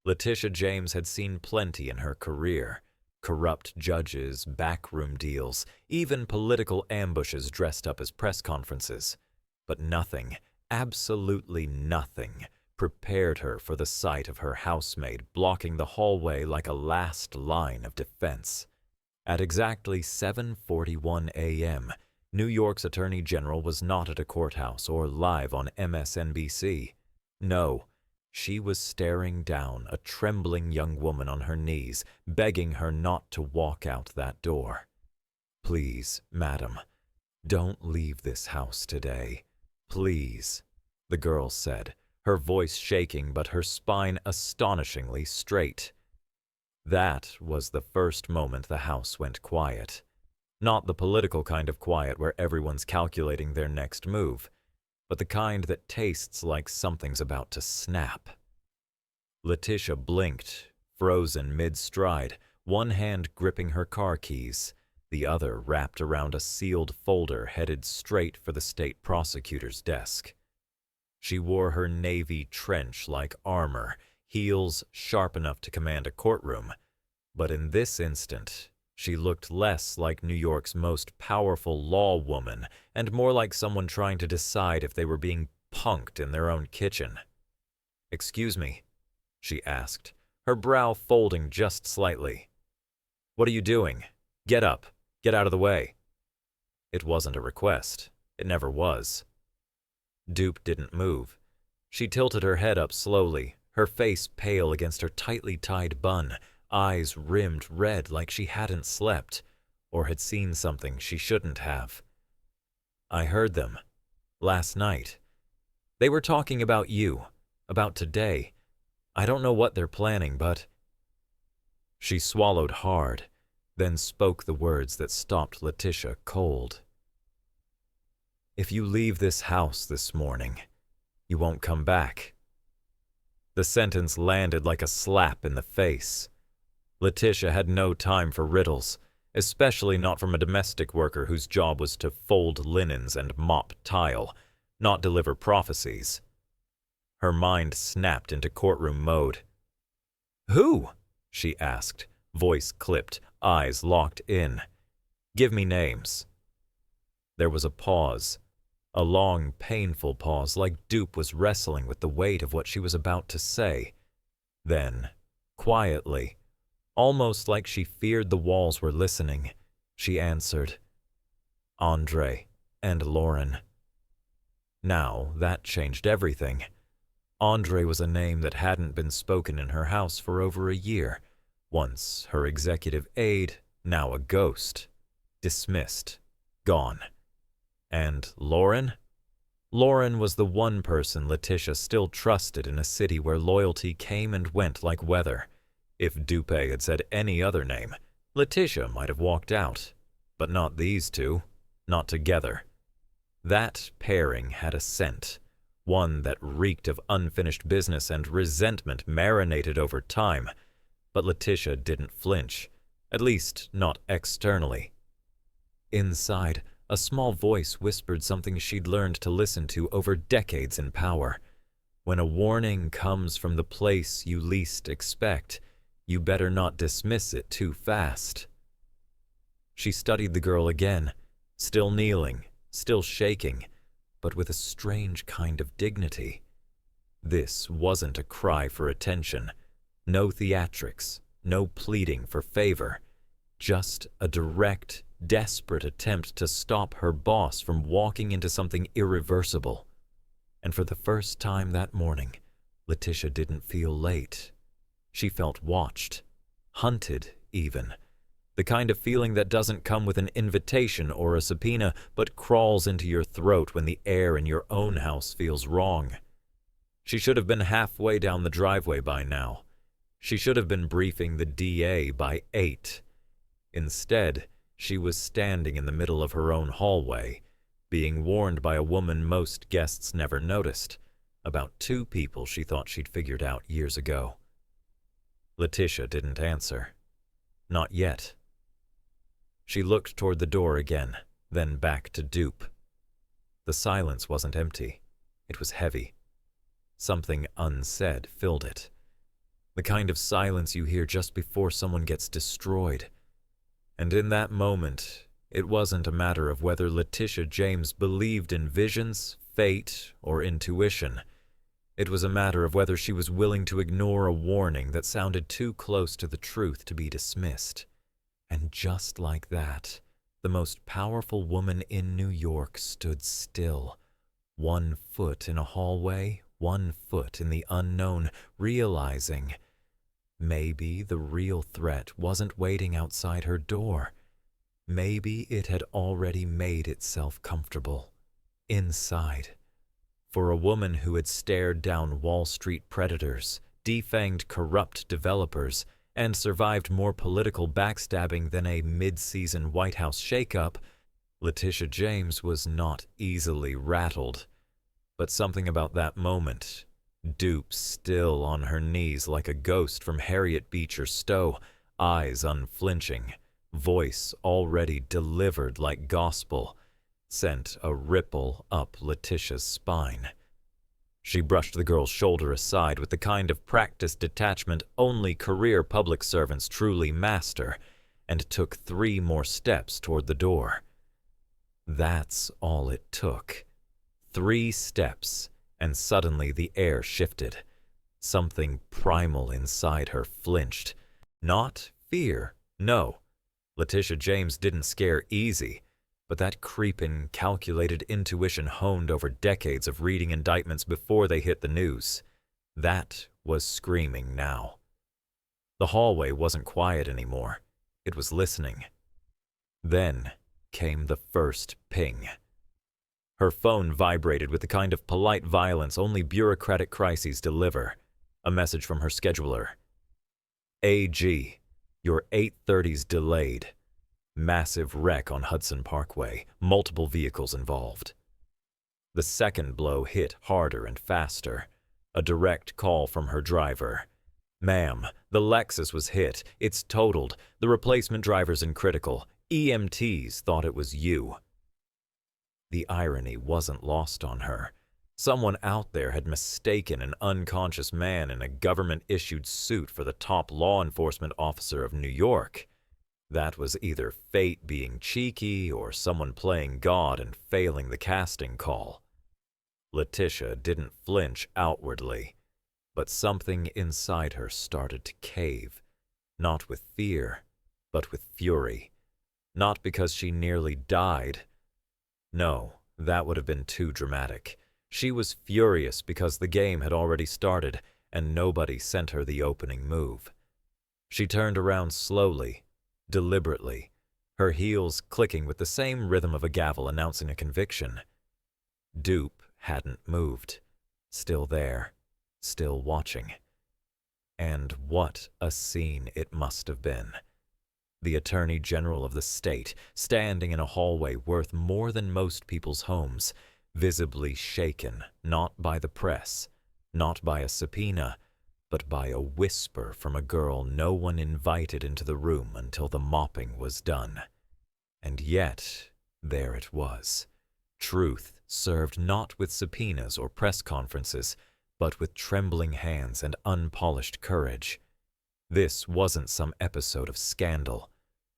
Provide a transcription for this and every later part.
Letitia James had seen plenty in her career. Corrupt judges, backroom deals, even political ambushes dressed up as press conferences. But nothing, absolutely nothing, prepared her for the sight of her housemaid blocking the hallway like a last line of defense. At exactly 7:41 a.m., New York's Attorney General was not at a courthouse or live on MSNBC. No, she was staring down a trembling young woman on her knees, begging her not to walk out that door. "Please, madam, don't leave this house today. Please," the girl said, her voice shaking but her spine astonishingly straight. That was the first moment the house went quiet. Not the political kind of quiet where everyone's calculating their next move, but the kind that tastes like something's about to snap. Letitia blinked, frozen mid-stride, one hand gripping her car keys, the other wrapped around a sealed folder headed straight for the state prosecutor's desk. She wore her navy trench-like armor, heels sharp enough to command a courtroom, but in this instant, she looked less like New York's most powerful law woman and more like someone trying to decide if they were being punked in their own kitchen. "Excuse me," she asked, her brow folding just slightly. "What are you doing? Get up. Get out of the way." It wasn't a request. It never was. Dupe didn't move. She tilted her head up slowly, her face pale against her tightly tied bun, eyes rimmed red like she hadn't slept or had seen something she shouldn't have. "I heard them. Last night. They were talking about you, about today. I don't know what they're planning, but—" She swallowed hard, then spoke the words that stopped Letitia cold. "If you leave this house this morning, you won't come back." The sentence landed like a slap in the face. Letitia had no time for riddles, especially not from a domestic worker whose job was to fold linens and mop tile, not deliver prophecies. Her mind snapped into courtroom mode. "Who?" she asked, voice clipped, eyes locked in. "Give me names." There was a pause, a long, painful pause, like Dupe was wrestling with the weight of what she was about to say. Then, quietly, almost like she feared the walls were listening, she answered, "Andre and Lauren." Now, that changed everything. Andre was a name that hadn't been spoken in her house for over a year. Once her executive aide, now a ghost. Dismissed. Gone. And Lauren? Lauren was the one person Letitia still trusted in a city where loyalty came and went like weather. If Dupe had said any other name, Letitia might have walked out. But not these two. Not together. That pairing had a scent. One that reeked of unfinished business and resentment marinated over time. But Letitia didn't flinch. At least, not externally. Inside, a small voice whispered something she'd learned to listen to over decades in power. When a warning comes from the place you least expect, you better not dismiss it too fast. She studied the girl again, still kneeling, still shaking, but with a strange kind of dignity. This wasn't a cry for attention. No theatrics, no pleading for favor. Just a direct, desperate attempt to stop her boss from walking into something irreversible. And for the first time that morning, Letitia didn't feel late. She felt watched, hunted even. The kind of feeling that doesn't come with an invitation or a subpoena, but crawls into your throat when the air in your own house feels wrong. She should have been halfway down the driveway by now. She should have been briefing the DA by 8. Instead, she was standing in the middle of her own hallway, being warned by a woman most guests never noticed, about 2 people she thought she'd figured out years ago. Letitia didn't answer. Not yet. She looked toward the door again, then back to Dupe. The silence wasn't empty. It was heavy. Something unsaid filled it. The kind of silence you hear just before someone gets destroyed. And in that moment, it wasn't a matter of whether Letitia James believed in visions, fate, or intuition. It was a matter of whether she was willing to ignore a warning that sounded too close to the truth to be dismissed. And just like that, the most powerful woman in New York stood still, 1 foot in a hallway, 1 foot in the unknown, realizing maybe the real threat wasn't waiting outside her door. Maybe it had already made itself comfortable inside. For a woman who had stared down Wall Street predators, defanged corrupt developers, and survived more political backstabbing than a mid-season White House shakeup, Letitia James was not easily rattled. But something about that moment, dupe still on her knees like a ghost from Harriet Beecher Stowe, eyes unflinching, voice already delivered like gospel, sent a ripple up Letitia's spine. She brushed the girl's shoulder aside with the kind of practiced detachment only career public servants truly master, and took 3 more steps toward the door. That's all it took. 3 steps, and suddenly the air shifted. Something primal inside her flinched. Not fear, no. Letitia James didn't scare easy, but that creeping, calculated intuition honed over decades of reading indictments before they hit the news. That was screaming now. The hallway wasn't quiet anymore. It was listening. Then came the first ping. Her phone vibrated with the kind of polite violence only bureaucratic crises deliver. A message from her scheduler. AG, your 8:30's delayed. Massive wreck on Hudson Parkway, multiple vehicles involved. The second blow hit harder and faster. A direct call from her driver. Ma'am, the Lexus was hit. It's totaled. The replacement driver's in critical. EMTs thought it was you. The irony wasn't lost on her. Someone out there had mistaken an unconscious man in a government-issued suit for the top law enforcement officer of New York. That was either fate being cheeky or someone playing God and failing the casting call. Letitia didn't flinch outwardly, but something inside her started to cave, not with fear, but with fury. Not because she nearly died. No, that would have been too dramatic. She was furious because the game had already started and nobody sent her the opening move. She turned around slowly, deliberately, her heels clicking with the same rhythm of a gavel announcing a conviction. Dupe hadn't moved. Still there, still watching. And what a scene it must have been. The Attorney General of the state, standing in a hallway worth more than most people's homes, visibly shaken, not by the press, not by a subpoena, but by a whisper from a girl no one invited into the room until the mopping was done. And yet, there it was. Truth served not with subpoenas or press conferences, but with trembling hands and unpolished courage. This wasn't some episode of scandal.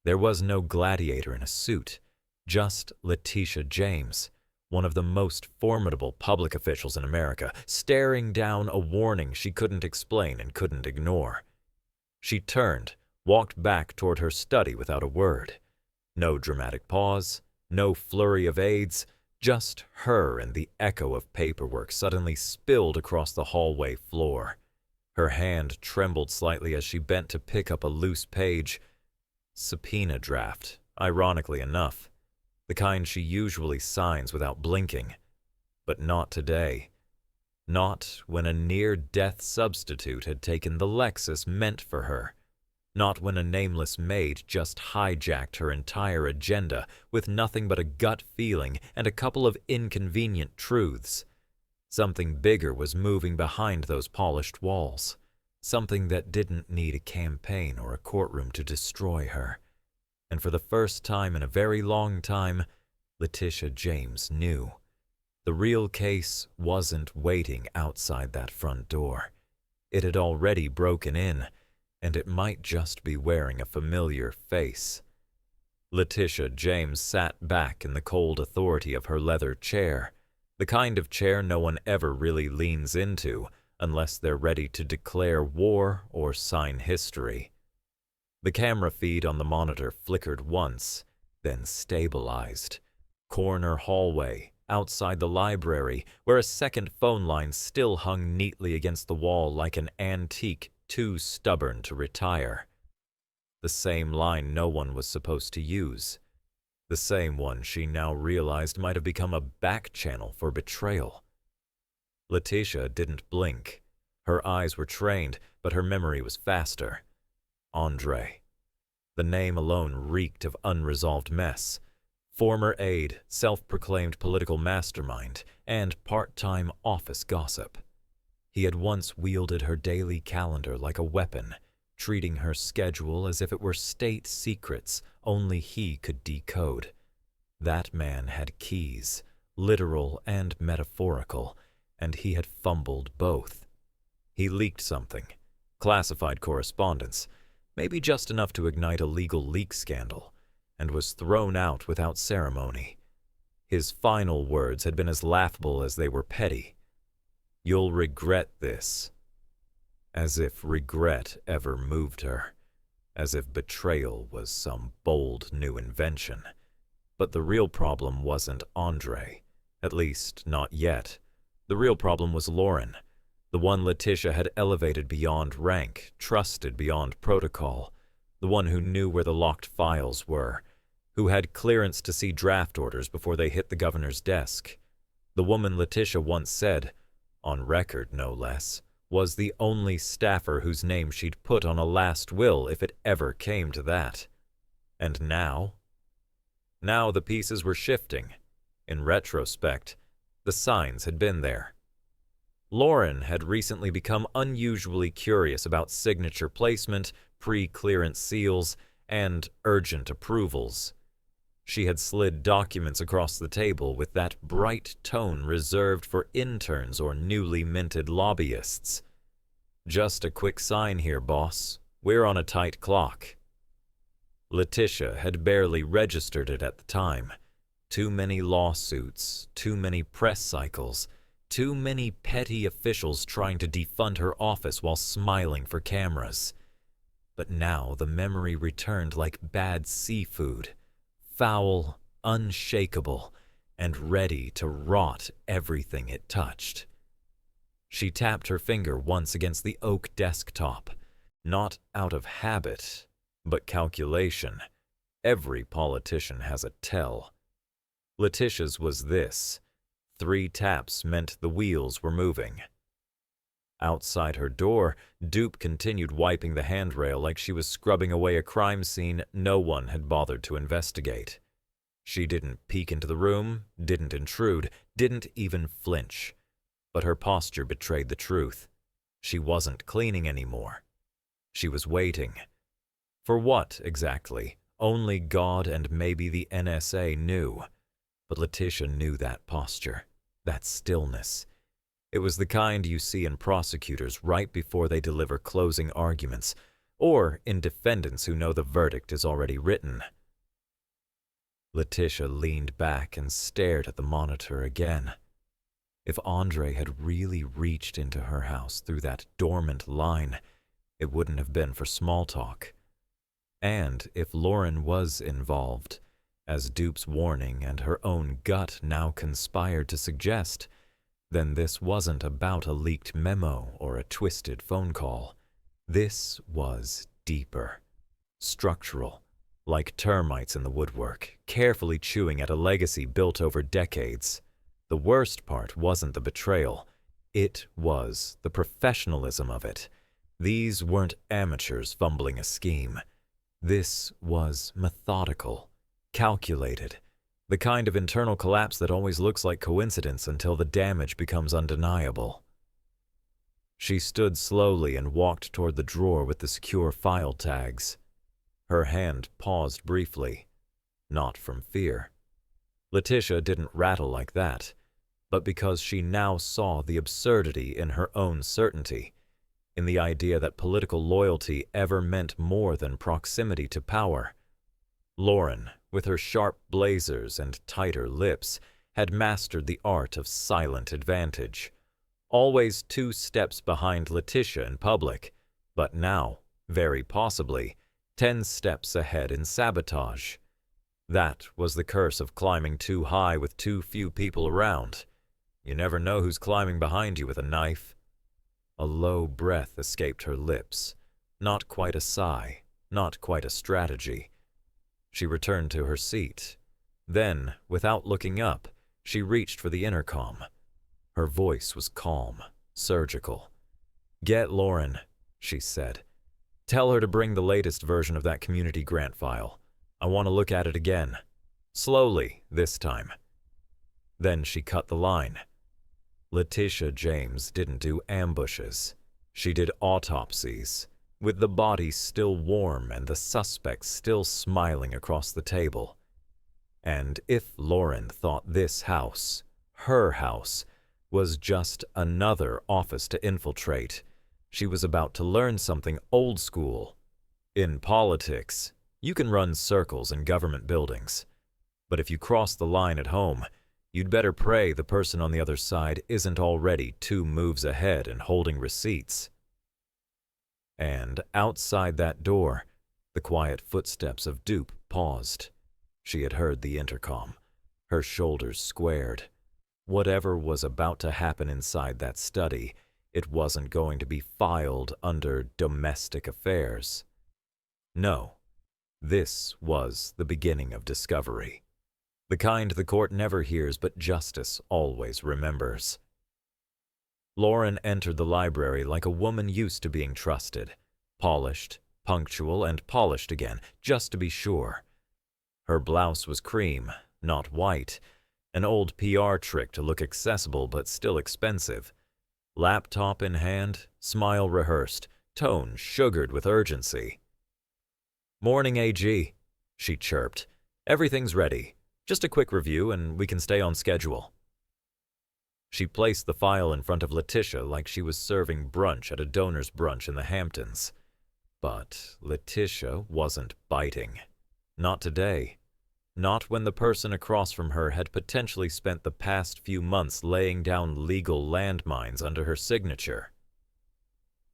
There was no gladiator in a suit, just Letitia James, one of the most formidable public officials in America, staring down a warning she couldn't explain and couldn't ignore. She turned, walked back toward her study without a word. No dramatic pause, no flurry of aides, just her and the echo of paperwork suddenly spilled across the hallway floor. Her hand trembled slightly as she bent to pick up a loose page. Subpoena draft, ironically enough. The kind she usually signs without blinking. But not today. Not when a near-death substitute had taken the Lexus meant for her. Not when a nameless maid just hijacked her entire agenda with nothing but a gut feeling and a couple of inconvenient truths. Something bigger was moving behind those polished walls. Something that didn't need a campaign or a courtroom to destroy her. And for the first time in a very long time, Letitia James knew. The real case wasn't waiting outside that front door. It had already broken in, and it might just be wearing a familiar face. Letitia James sat back in the cold authority of her leather chair, the kind of chair no one ever really leans into unless they're ready to declare war or sign history. The camera feed on the monitor flickered once, then stabilized. Corner hallway, outside the library, where a second phone line still hung neatly against the wall like an antique too stubborn to retire. The same line no one was supposed to use. The same one she now realized might have become a back channel for betrayal. Letitia didn't blink. Her eyes were trained, but her memory was faster. Andre. The name alone reeked of unresolved mess. Former aide, self-proclaimed political mastermind, and part-time office gossip. He had once wielded her daily calendar like a weapon, treating her schedule as if it were state secrets only he could decode. That man had keys, literal and metaphorical, and he had fumbled both. He leaked something, classified correspondence, maybe just enough to ignite a legal leak scandal, and was thrown out without ceremony. His final words had been as laughable as they were petty. "You'll regret this." As if regret ever moved her. As if betrayal was some bold new invention. But the real problem wasn't Andre. At least, not yet. The real problem was Lauren. The one Letitia had elevated beyond rank, trusted beyond protocol. The one who knew where the locked files were. Who had clearance to see draft orders before they hit the governor's desk. The woman Letitia once said, on record no less, was the only staffer whose name she'd put on a last will if it ever came to that. And now? Now the pieces were shifting. In retrospect, the signs had been there. Lauren had recently become unusually curious about signature placement, pre-clearance seals, and urgent approvals. She had slid documents across the table with that bright tone reserved for interns or newly minted lobbyists. "Just a quick sign here, boss. We're on a tight clock." Letitia had barely registered it at the time. Too many lawsuits, too many press cycles, too many petty officials trying to defund her office while smiling for cameras. But now the memory returned like bad seafood. Foul, unshakable, and ready to rot everything it touched. She tapped her finger once against the oak desktop, not out of habit, but calculation. Every politician has a tell. Letitia's was this. 3 taps meant the wheels were moving. Outside her door, Dupe continued wiping the handrail like she was scrubbing away a crime scene no one had bothered to investigate. She didn't peek into the room, didn't intrude, didn't even flinch. But her posture betrayed the truth. She wasn't cleaning anymore. She was waiting. For what, exactly? Only God and maybe the NSA knew. But Letitia knew that posture, that stillness. It was the kind you see in prosecutors right before they deliver closing arguments, or in defendants who know the verdict is already written. Letitia leaned back and stared at the monitor again. If Andre had really reached into her house through that dormant line, it wouldn't have been for small talk. And if Lauren was involved, as Dupe's warning and her own gut now conspired to suggest, then this wasn't about a leaked memo or a twisted phone call. This was deeper, structural, like termites in the woodwork, carefully chewing at a legacy built over decades. The worst part wasn't the betrayal. It was the professionalism of it. These weren't amateurs fumbling a scheme. This was methodical, calculated, the kind of internal collapse that always looks like coincidence until the damage becomes undeniable. She stood slowly and walked toward the drawer with the secure file tags. Her hand paused briefly, not from fear. Letitia didn't rattle like that, but because she now saw the absurdity in her own certainty. in the idea that political loyalty ever meant more than proximity to power. Lauren, with her sharp blazers and tighter lips, had mastered the art of silent advantage. Always 2 steps behind Letitia in public, but now, very possibly, 10 steps ahead in sabotage. That was the curse of climbing too high with too few people around. You never know who's climbing behind you with a knife. A low breath escaped her lips. Not quite a sigh, not quite a strategy. She returned to her seat. Then, without looking up, she reached for the intercom. Her voice was calm, surgical. "Get Lauren," she said. "Tell her to bring the latest version of that community grant file. I want to look at it again. Slowly, this time." Then she cut the line. Letitia James didn't do ambushes. She did autopsies, with the body still warm and the suspect still smiling across the table. And if Lauren thought this house, her house, was just another office to infiltrate, she was about to learn something old school. In politics, you can run circles in government buildings, but if you cross the line at home, you'd better pray the person on the other side isn't already 2 moves ahead and holding receipts. And outside that door, the quiet footsteps of Dupe paused. She had heard the intercom. Her shoulders squared. Whatever was about to happen inside that study, it wasn't going to be filed under domestic affairs. No, this was the beginning of discovery. The kind the court never hears but justice always remembers. Lauren entered the library like a woman used to being trusted, polished, punctual, and polished again, just to be sure. Her blouse was cream, not white, an old PR trick to look accessible but still expensive. Laptop in hand, smile rehearsed, tone sugared with urgency. "Morning, AG," she chirped. "Everything's ready. Just a quick review and we can stay on schedule." She placed the file in front of Letitia like she was serving brunch at a donor's brunch in the Hamptons. But Letitia wasn't biting. Not today. Not when the person across from her had potentially spent the past few months laying down legal landmines under her signature.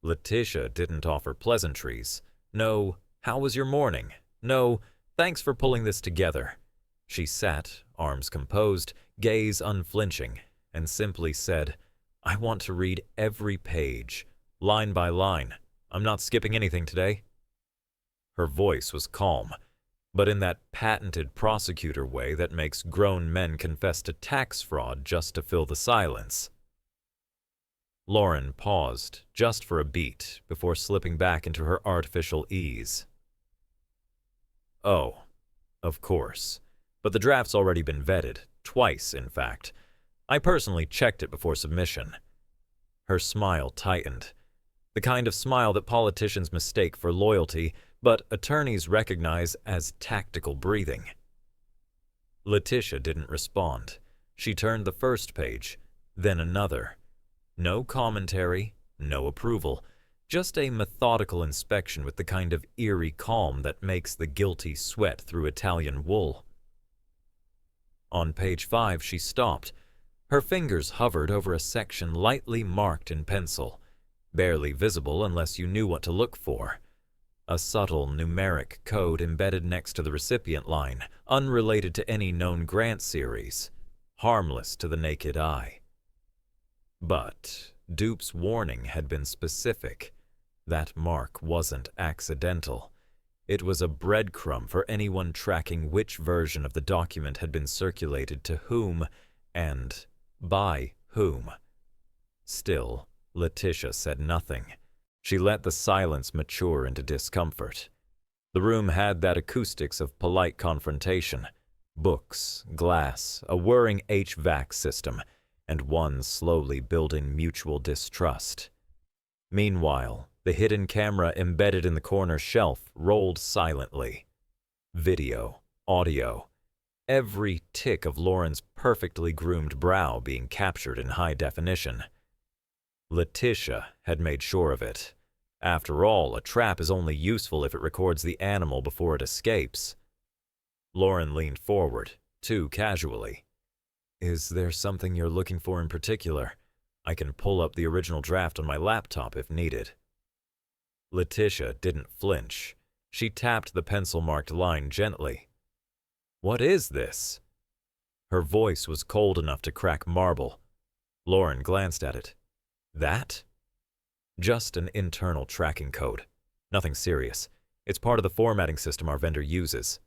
Letitia didn't offer pleasantries. No, "How was your morning?" No, "Thanks for pulling this together." She sat, arms composed, gaze unflinching, and simply said, "I want to read every page, line by line. I'm not skipping anything today." Her voice was calm, but in that patented prosecutor way that makes grown men confess to tax fraud just to fill the silence. Lauren paused just for a beat before slipping back into her artificial ease. "Oh, of course. But the draft's already been vetted, twice in fact. I personally checked it before submission." Her smile tightened. The kind of smile that politicians mistake for loyalty, but attorneys recognize as tactical breathing. Letitia didn't respond. She turned the first page, then another. No commentary, no approval, just a methodical inspection with the kind of eerie calm that makes the guilty sweat through Italian wool. On page 5, she stopped. Her fingers hovered over a section lightly marked in pencil, barely visible unless you knew what to look for. A subtle numeric code embedded next to the recipient line, unrelated to any known grant series, harmless to the naked eye. But Dupe's warning had been specific. That mark wasn't accidental. It was a breadcrumb for anyone tracking which version of the document had been circulated to whom and by whom. Still, Letitia said nothing. She let the silence mature into discomfort. The room had that acoustics of polite confrontation. Books, glass, a whirring HVAC system, and one slowly building mutual distrust. Meanwhile, the hidden camera embedded in the corner shelf rolled silently. Video, audio, every tick of Lauren's perfectly groomed brow being captured in high definition. Letitia had made sure of it. After all, a trap is only useful if it records the animal before it escapes. Lauren leaned forward, too casually. Is there something you're looking for in particular? I can pull up the original draft on my laptop if needed. Letitia didn't flinch. She tapped the pencil-marked line gently. What is this? Her voice was cold enough to crack marble. Lauren glanced at it. That? Just an internal tracking code. Nothing serious. It's part of the formatting system our vendor uses.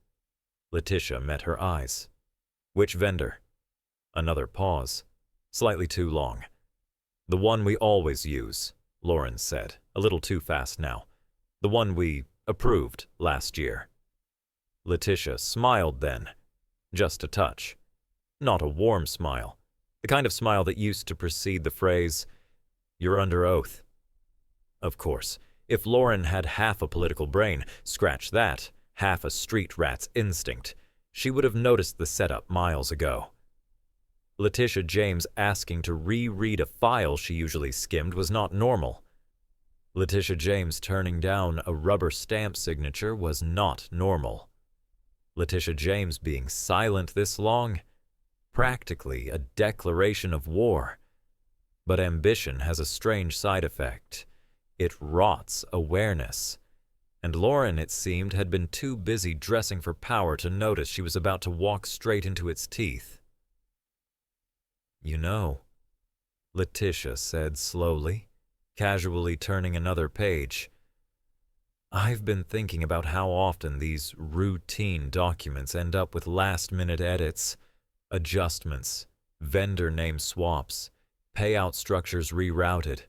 Letitia met her eyes. Which vendor? Another pause. Slightly too long. The one we always use, Lauren said, a little too fast now. The one we approved last year. Letitia smiled then. Just a touch. Not a warm smile. The kind of smile that used to precede the phrase, "You're under oath." Of course, if Lauren had half a political brain, scratch that, half a street rat's instinct, she would have noticed the setup miles ago. Letitia James asking to reread a file she usually skimmed was not normal. Letitia James turning down a rubber stamp signature was not normal. Letitia James being silent this long? Practically a declaration of war. But ambition has a strange side effect. It rots awareness. And Lauren, it seemed, had been too busy dressing for power to notice she was about to walk straight into its teeth. You know, Letitia said slowly, casually turning another page. I've been thinking about how often these routine documents end up with last-minute edits, adjustments, vendor name swaps, payout structures rerouted.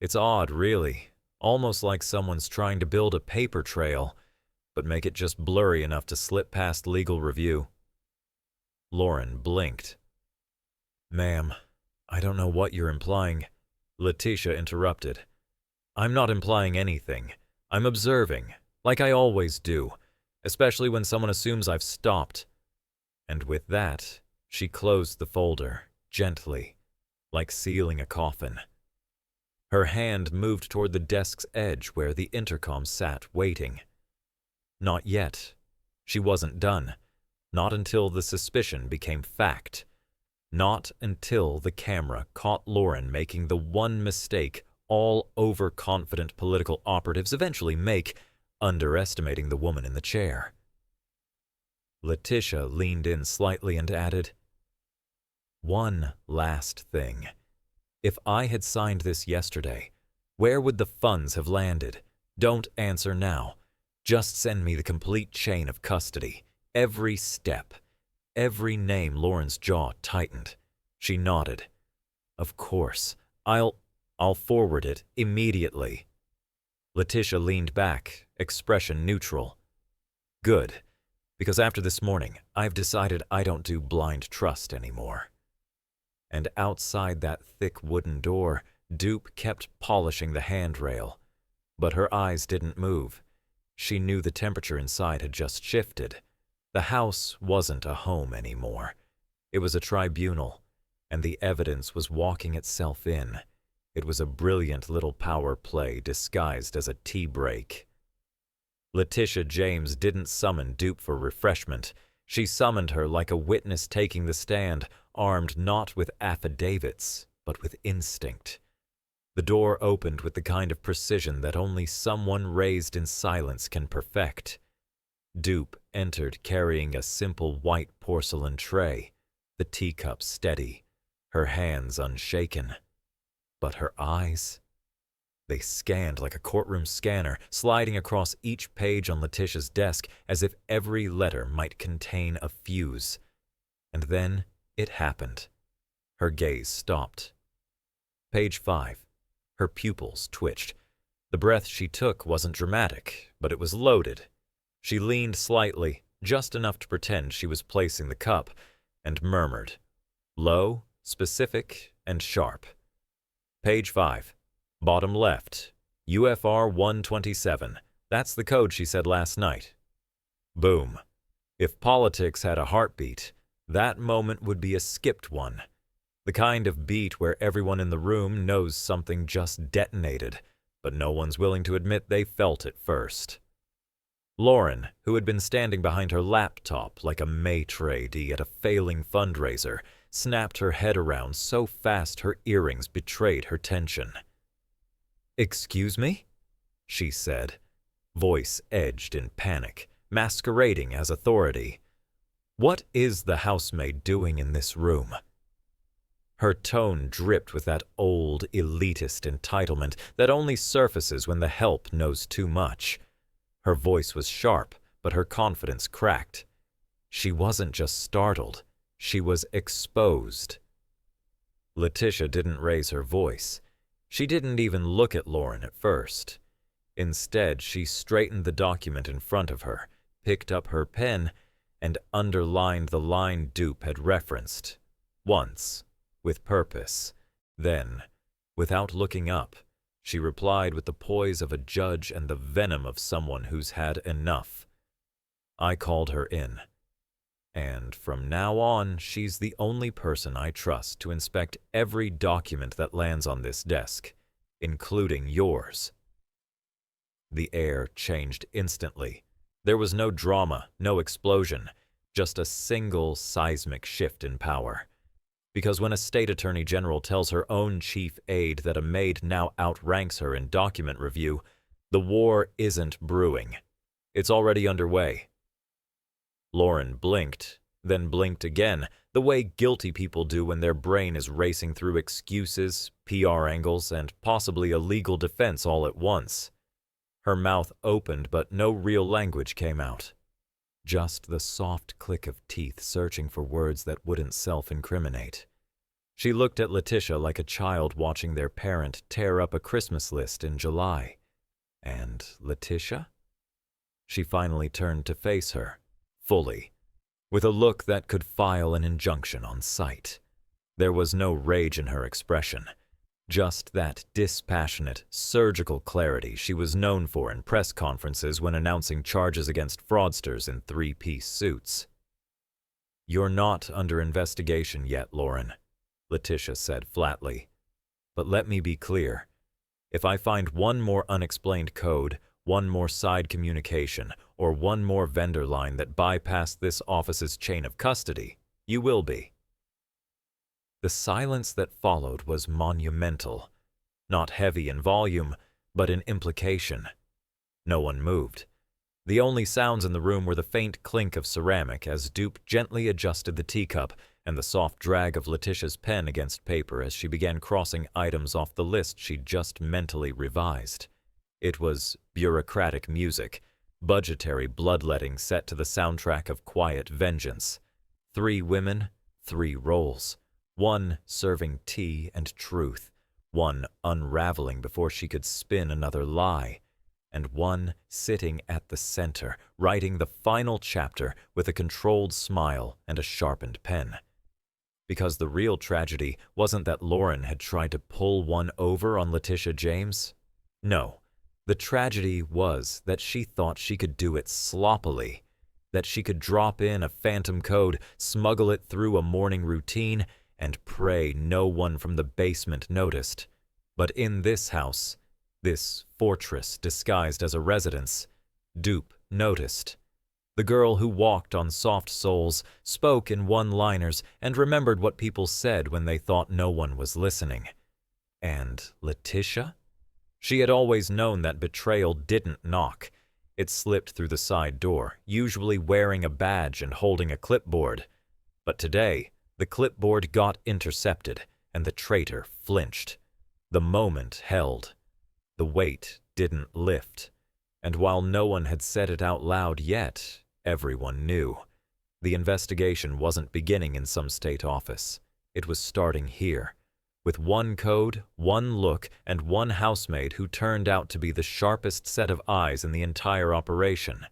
It's odd, really, almost like someone's trying to build a paper trail, but make it just blurry enough to slip past legal review. Lauren blinked. Ma'am, I don't know what you're implying. Letitia interrupted. I'm not implying anything. I'm observing, like I always do, especially when someone assumes I've stopped. And with that, she closed the folder, gently, like sealing a coffin. Her hand moved toward the desk's edge where the intercom sat, waiting. Not yet. She wasn't done. Not until the suspicion became fact. Not until the camera caught Lauren making the one mistake all overconfident political operatives eventually make, underestimating the woman in the chair. Letitia leaned in slightly and added, One last thing. If I had signed this yesterday, where would the funds have landed? Don't answer now. Just send me the complete chain of custody, every step. Every name. Lauren's jaw tightened. She nodded. Of course. I'll forward it immediately. Letitia leaned back, expression neutral. Good, because after this morning, I've decided I don't do blind trust anymore. And outside that thick wooden door, Dupe kept polishing the handrail. But her eyes didn't move. She knew the temperature inside had just shifted. The house wasn't a home anymore. It was a tribunal, and the evidence was walking itself in. It was a brilliant little power play disguised as a tea break. Letitia James didn't summon Dupe for refreshment. She summoned her like a witness taking the stand, armed not with affidavits, but with instinct. The door opened with the kind of precision that only someone raised in silence can perfect. Dupe entered carrying a simple white porcelain tray, the teacup steady, her hands unshaken. But her eyes? They scanned like a courtroom scanner, sliding across each page on Letitia's desk as if every letter might contain a fuse. And then it happened. Her gaze stopped. Page 5. Her pupils twitched. The breath she took wasn't dramatic, but it was loaded. She leaned slightly, just enough to pretend she was placing the cup, and murmured. Low, specific, and sharp. Page 5. Bottom left. UFR 127. That's the code she said last night. Boom. If politics had a heartbeat, that moment would be a skipped one. The kind of beat where everyone in the room knows something just detonated, but no one's willing to admit they felt it first. Lauren, who had been standing behind her laptop like a maitre d' at a failing fundraiser, snapped her head around so fast her earrings betrayed her tension. "Excuse me?" she said, voice edged in panic, masquerading as authority. "What is the housemaid doing in this room?" Her tone dripped with that old, elitist entitlement that only surfaces when the help knows too much. Her voice was sharp, but her confidence cracked. She wasn't just startled, she was exposed. Letitia didn't raise her voice. She didn't even look at Lauren at first. Instead, she straightened the document in front of her, picked up her pen, and underlined the line Dupe had referenced. Once, with purpose. Then, without looking up, she replied with the poise of a judge and the venom of someone who's had enough. I called her in. And from now on, she's the only person I trust to inspect every document that lands on this desk, including yours. The air changed instantly. There was no drama, no explosion, just a single seismic shift in power. Because when a state attorney general tells her own chief aide that a maid now outranks her in document review, the war isn't brewing. It's already underway. Lauren blinked, then blinked again, the way guilty people do when their brain is racing through excuses, PR angles, and possibly a legal defense all at once. Her mouth opened, but no real language came out. Just the soft click of teeth searching for words that wouldn't self-incriminate. She looked at Letitia like a child watching their parent tear up a Christmas list in July. And Letitia? She finally turned to face her, fully, with a look that could file an injunction on sight. There was no rage in her expression, just that dispassionate, surgical clarity she was known for in press conferences when announcing charges against fraudsters in three-piece suits. "You're not under investigation yet, Lauren," Letitia said flatly. "But let me be clear. If I find one more unexplained code, one more side communication, or one more vendor line that bypassed this office's chain of custody, you will be." The silence that followed was monumental, not heavy in volume, but in implication. No one moved. The only sounds in the room were the faint clink of ceramic as Dupe gently adjusted the teacup and the soft drag of Letitia's pen against paper as she began crossing items off the list she'd just mentally revised. It was bureaucratic music, budgetary bloodletting set to the soundtrack of quiet vengeance. 3 women, 3 roles. One serving tea and truth, one unraveling before she could spin another lie, and one sitting at the center, writing the final chapter with a controlled smile and a sharpened pen. Because the real tragedy wasn't that Lauren had tried to pull one over on Letitia James. No, the tragedy was that she thought she could do it sloppily, that she could drop in a phantom code, smuggle it through a morning routine, and pray no one from the basement noticed. But in this house, this fortress disguised as a residence, Dupe noticed. The girl who walked on soft soles, spoke in one-liners, and remembered what people said when they thought no one was listening. And Letitia? She had always known that betrayal didn't knock. It slipped through the side door, usually wearing a badge and holding a clipboard. But today, the clipboard got intercepted, and the traitor flinched. The moment held. The weight didn't lift. And while no one had said it out loud yet, everyone knew. The investigation wasn't beginning in some state office. It was starting here, with one code, one look, and one housemaid who turned out to be the sharpest set of eyes in the entire operation.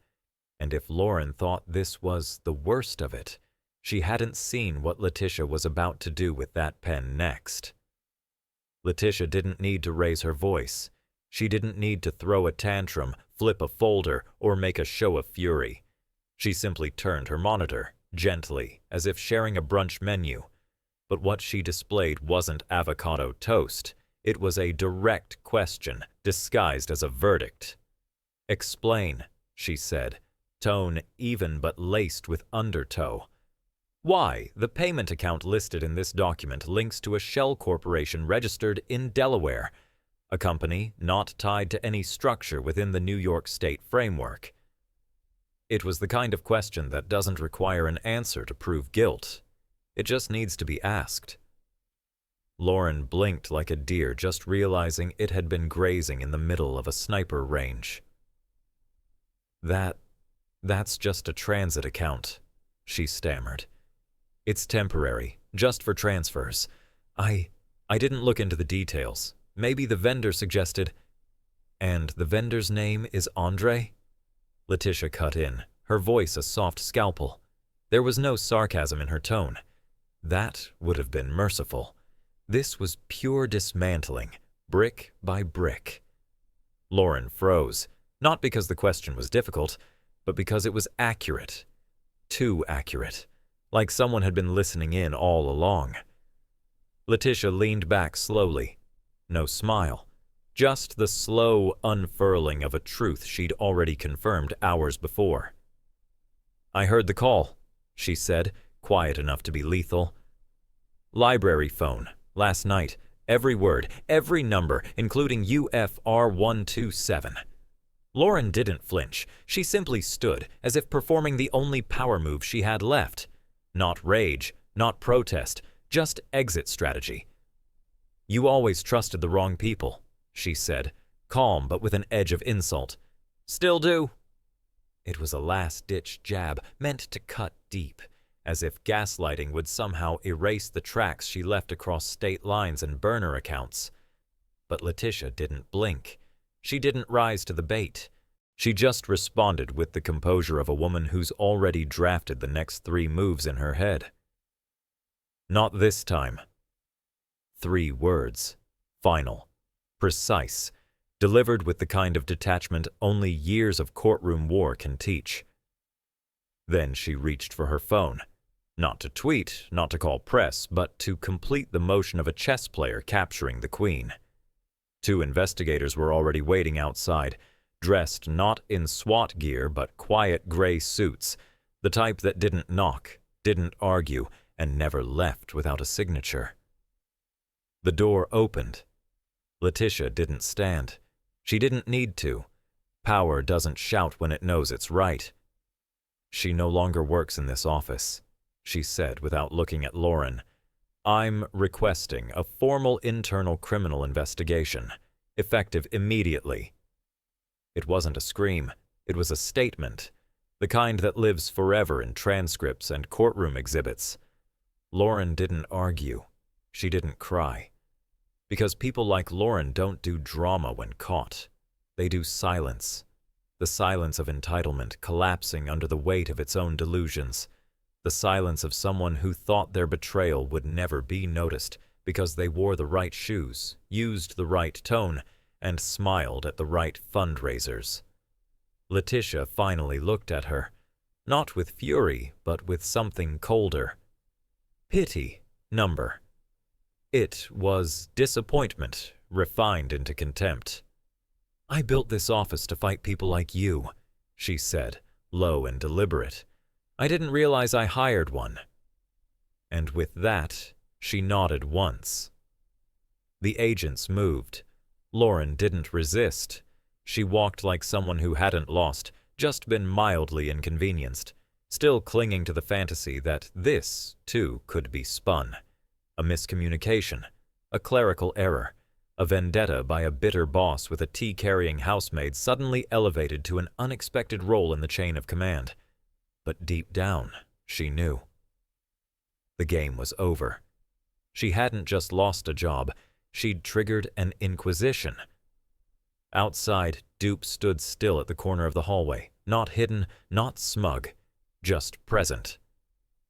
And if Lauren thought this was the worst of it, she hadn't seen what Letitia was about to do with that pen next. Letitia didn't need to raise her voice. She didn't need to throw a tantrum, flip a folder, or make a show of fury. She simply turned her monitor, gently, as if sharing a brunch menu. But what she displayed wasn't avocado toast. It was a direct question, disguised as a verdict. "Explain," she said, tone even but laced with undertow. "Why, the payment account listed in this document links to a shell corporation registered in Delaware, a company not tied to any structure within the New York State framework." It was the kind of question that doesn't require an answer to prove guilt. It just needs to be asked. Lauren blinked like a deer, just realizing it had been grazing in the middle of a sniper range. That's just a transit account," she stammered. "It's temporary, just for transfers. I didn't look into the details. Maybe the vendor suggested—" "And the vendor's name is Andre?" Letitia cut in, her voice a soft scalpel. There was no sarcasm in her tone. That would have been merciful. This was pure dismantling, brick by brick. Lauren froze, not because the question was difficult, but because it was accurate. Too accurate, like someone had been listening in all along. Letitia leaned back slowly. No smile, just the slow unfurling of a truth she'd already confirmed hours before. "I heard the call," she said, quiet enough to be lethal. "Library phone, last night. Every word, every number, including UFR 127. Lauren didn't flinch. She simply stood, as if performing the only power move she had left. Not rage, not protest, just exit strategy. "You always trusted the wrong people," she said, calm but with an edge of insult. "Still do." It was a last-ditch jab meant to cut deep, as if gaslighting would somehow erase the tracks she left across state lines and burner accounts. But Letitia didn't blink. She didn't rise to the bait. She just responded with the composure of a woman who's already drafted the next 3 moves in her head. "Not this time." 3 words. Final. Precise. Delivered with the kind of detachment only years of courtroom war can teach. Then she reached for her phone. Not to tweet, not to call press, but to complete the motion of a chess player capturing the queen. 2 investigators were already waiting outside, dressed not in SWAT gear but quiet gray suits, the type that didn't knock, didn't argue, and never left without a signature. The door opened. Letitia didn't stand. She didn't need to. Power doesn't shout when it knows it's right. "She no longer works in this office," she said without looking at Lauren. "I'm requesting a formal internal criminal investigation, effective immediately." It wasn't a scream. It was a statement, the kind that lives forever in transcripts and courtroom exhibits. Lauren didn't argue. She didn't cry. Because people like Lauren don't do drama when caught. They do silence. The silence of entitlement collapsing under the weight of its own delusions. The silence of someone who thought their betrayal would never be noticed because they wore the right shoes, used the right tone, and smiled at the right fundraisers. Letitia finally looked at her, not with fury, but with something colder. Pity, number. It was disappointment, refined into contempt. "I built this office to fight people like you," she said, low and deliberate. "I didn't realize I hired one." And with that, she nodded once. The agents moved. Lauren didn't resist. She walked like someone who hadn't lost, just been mildly inconvenienced, still clinging to the fantasy that this, too, could be spun. A miscommunication, a clerical error, a vendetta by a bitter boss with a tea-carrying housemaid suddenly elevated to an unexpected role in the chain of command. But deep down, she knew. The game was over. She hadn't just lost a job, she'd triggered an inquisition. Outside, Dupe stood still at the corner of the hallway, not hidden, not smug, just present.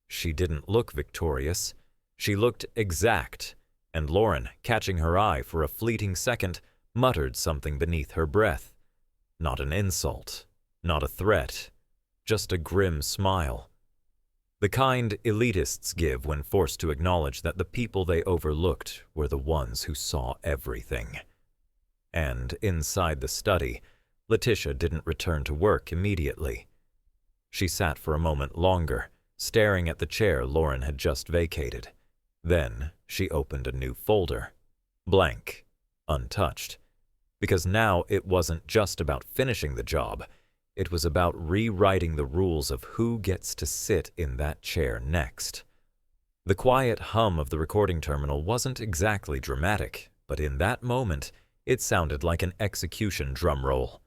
She didn't look victorious. She looked exact, and Lauren, catching her eye for a fleeting second, muttered something beneath her breath. Not an insult, not a threat, just a grim smile. The kind elitists give when forced to acknowledge that the people they overlooked were the ones who saw everything. And inside the study, Letitia didn't return to work immediately. She sat for a moment longer, staring at the chair Lauren had just vacated. Then she opened a new folder. Blank, untouched. Because now it wasn't just about finishing the job. It was about rewriting the rules of who gets to sit in that chair next. The quiet hum of the recording terminal wasn't exactly dramatic, but in that moment, it sounded like an execution drum roll.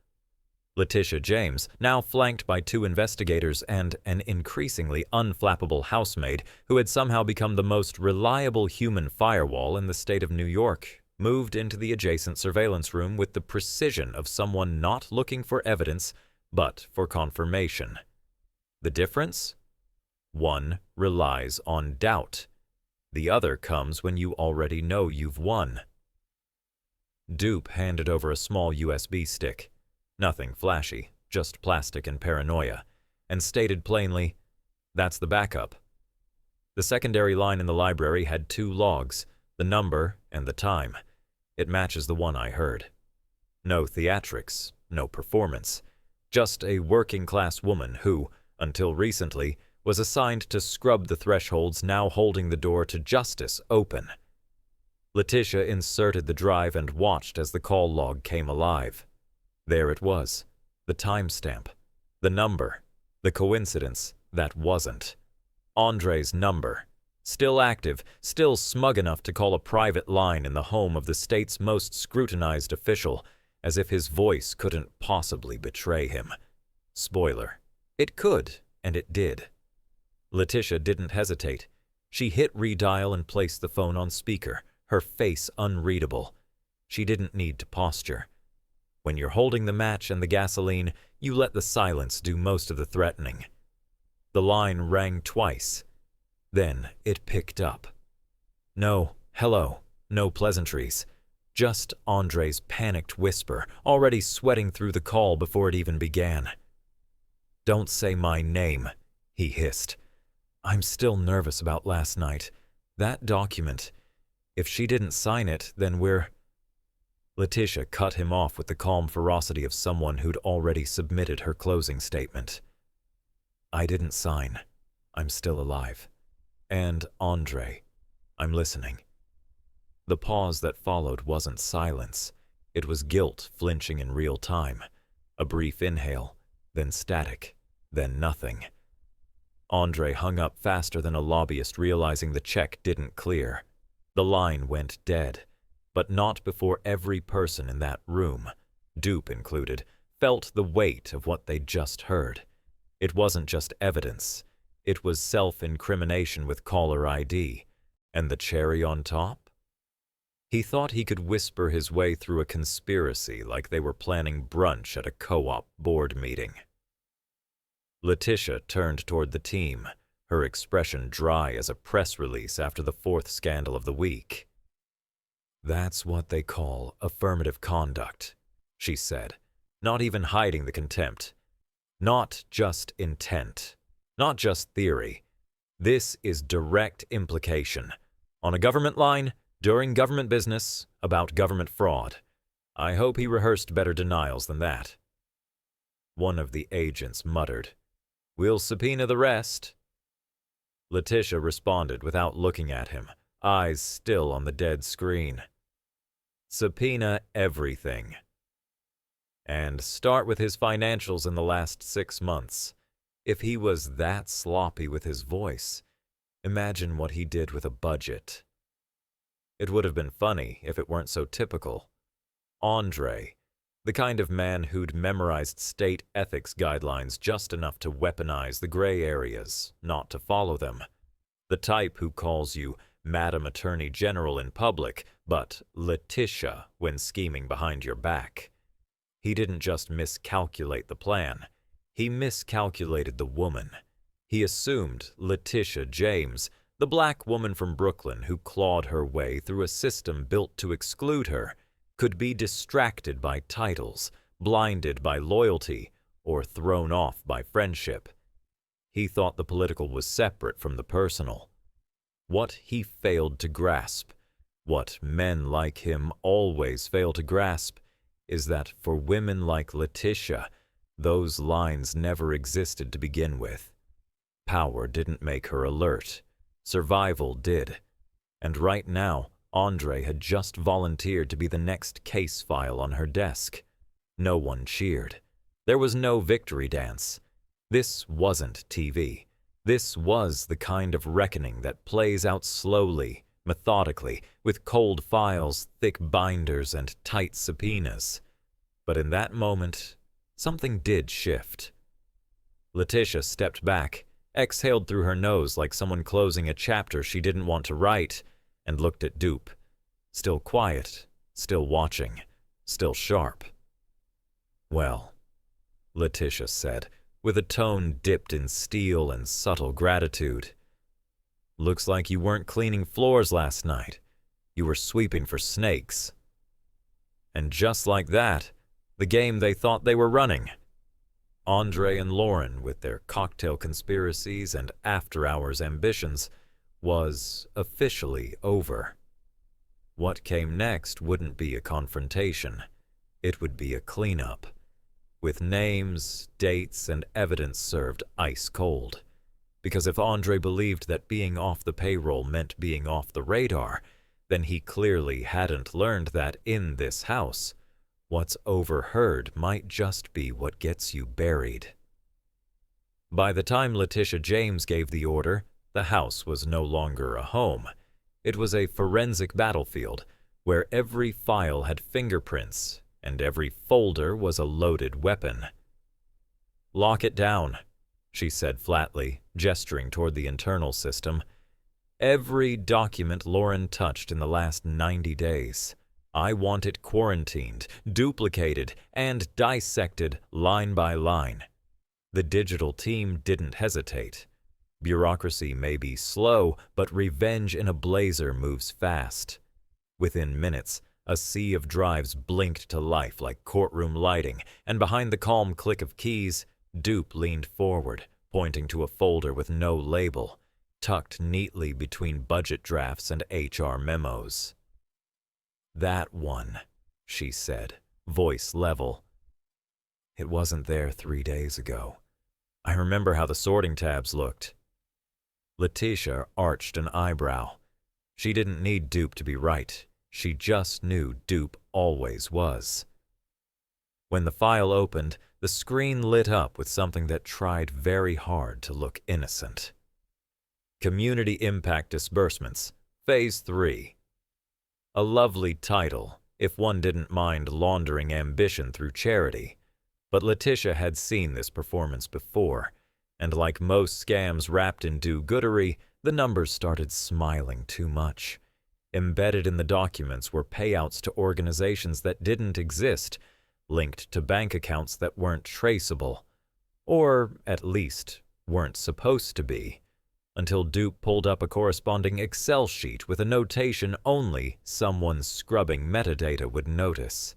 Letitia James, now flanked by 2 investigators and an increasingly unflappable housemaid who had somehow become the most reliable human firewall in the state of New York, moved into the adjacent surveillance room with the precision of someone not looking for evidence, but for confirmation. The difference? One relies on doubt. The other comes when you already know you've won. Dupe handed over a small USB stick. Nothing flashy, just plastic and paranoia, and stated plainly, "That's the backup." The secondary line in the library had 2 logs, the number and the time. It matches the one I heard. No theatrics, no performance. Just a working-class woman who, until recently, was assigned to scrub the thresholds now holding the door to justice open. Letitia inserted the drive and watched as the call log came alive. There it was, the timestamp, the number, the coincidence that wasn't. Andre's number, still active, still smug enough to call a private line in the home of the state's most scrutinized official, as if his voice couldn't possibly betray him. Spoiler, it could, and it did. Letitia didn't hesitate. She hit redial and placed the phone on speaker, her face unreadable. She didn't need to posture. When you're holding the match and the gasoline, you let the silence do most of the threatening. The line rang twice. Then it picked up. No hello, no pleasantries. Just Andre's panicked whisper, already sweating through the call before it even began. "Don't say my name," he hissed. "I'm still nervous about last night. That document. If she didn't sign it, then we're—" Letitia cut him off with the calm ferocity of someone who'd already submitted her closing statement. "I didn't sign. I'm still alive. And Andre, I'm listening." The pause that followed wasn't silence. It was guilt flinching in real time. A brief inhale, then static, then nothing. Andre hung up faster than a lobbyist realizing the check didn't clear. The line went dead, but not before every person in that room, Dupe included, felt the weight of what they'd just heard. It wasn't just evidence. It was self-incrimination with caller ID. And the cherry on top? He thought he could whisper his way through a conspiracy like they were planning brunch at a co-op board meeting. Letitia turned toward the team, her expression dry as a press release after the 4th scandal of the week. "That's what they call affirmative conduct," she said, not even hiding the contempt. "Not just intent, not just theory. This is direct implication. On a government line, during government business, about government fraud. I hope he rehearsed better denials than that." One of the agents muttered, "We'll subpoena the rest." Letitia responded without looking at him, eyes still on the dead screen. "Subpoena everything. And start with his financials in the last 6 months. If he was that sloppy with his voice, imagine what he did with a budget." It would have been funny if it weren't so typical. Andre, the kind of man who'd memorized state ethics guidelines just enough to weaponize the gray areas, not to follow them. The type who calls you Madam Attorney General in public, but Letitia when scheming behind your back. He didn't just miscalculate the plan. He miscalculated the woman. He assumed Letitia James, the black woman from Brooklyn who clawed her way through a system built to exclude her, could be distracted by titles, blinded by loyalty, or thrown off by friendship. he thought the political was separate from the personal. What he failed to grasp, what men like him always fail to grasp, is that for women like Letitia, those lines never existed to begin with. Power didn't make her alert. Survival did. And right now, Andre had just volunteered to be the next case file on her desk. No one cheered. There was no victory dance. This wasn't TV. This was the kind of reckoning that plays out slowly, methodically, with cold files, thick binders, and tight subpoenas. But in that moment, something did shift. Letitia stepped back, exhaled through her nose like someone closing a chapter she didn't want to write, and looked at Dupe. Still quiet, still watching, still sharp. "Well," Letitia said, with a tone dipped in steel and subtle gratitude, "looks like you weren't cleaning floors last night. You were sweeping for snakes." And just like that, the game they thought they were running. Andre and Lauren, with their cocktail conspiracies and after-hours ambitions, was officially over. What came next wouldn't be a confrontation. It would be a cleanup, with names, dates, and evidence served ice cold. Because if Andre believed that being off the payroll meant being off the radar, then he clearly hadn't learned that in this house, what's overheard might just be what gets you buried. By the time Letitia James gave the order, the house was no longer a home. It was a forensic battlefield where every file had fingerprints and every folder was a loaded weapon. "Lock it down," she said flatly, gesturing toward the internal system. "Every document Lauren touched in the last 90 days. I want it quarantined, duplicated, and dissected line by line." The digital team didn't hesitate. Bureaucracy may be slow, but revenge in a blazer moves fast. Within minutes, a sea of drives blinked to life like courtroom lighting, and behind the calm click of keys, Dupe leaned forward, pointing to a folder with no label, tucked neatly between budget drafts and HR memos. "That one," she said, voice level. "It wasn't there 3 days ago. I remember how the sorting tabs looked." Letitia arched an eyebrow. She didn't need Dupe to be right. She just knew Dupe always was. When the file opened, the screen lit up with something that tried very hard to look innocent. Community Impact Disbursements, Phase 3. A lovely title, if one didn't mind laundering ambition through charity. But Letitia had seen this performance before, and like most scams wrapped in do-goodery, the numbers started smiling too much. Embedded in the documents were payouts to organizations that didn't exist, linked to bank accounts that weren't traceable, or at least weren't supposed to be, until Dupe pulled up a corresponding Excel sheet with a notation only someone scrubbing metadata would notice.